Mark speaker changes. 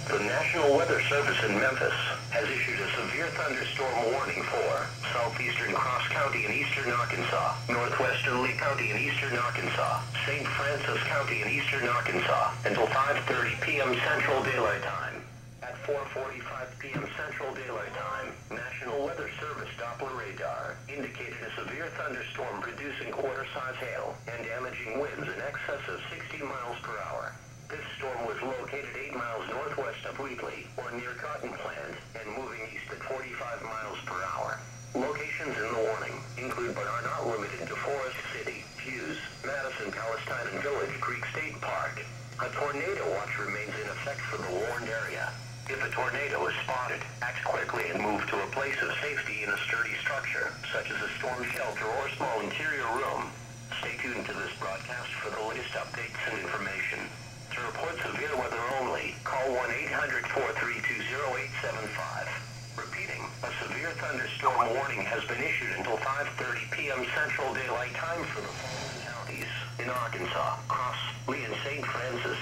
Speaker 1: The National Weather Service in Memphis has issued a severe thunderstorm warning for southeastern Cross County and eastern Arkansas, northwestern Lee County and eastern Arkansas, St. Francis County and eastern Arkansas until 5:30 p.m. Central Daylight Time. At 4:45 p.m. Central Daylight Time, National Weather Service Doppler radar indicated a severe thunderstorm producing quarter-size hail and damaging winds in excess of 60 miles per hour. This storm was located 8 miles northwest of Wheatley, or near Cotton Plant, and moving east at 45 miles per hour. Locations in the warning include but are not limited to Forest City, Hughes, Madison, Palestine, and Village Creek State Park. A tornado watch remains in effect for the warned area. If a tornado is spotted, act quickly and move to a place of safety in a sturdy structure, such as a storm shelter or small interior room. Stay tuned to this broadcast for the latest updates and information. To report severe weather only, call 1-800-432-0875. Repeating, a severe thunderstorm warning has been issued until 5:30 p.m. Central Daylight Time for the following counties in Arkansas, Cross, Lee, and St. Francis.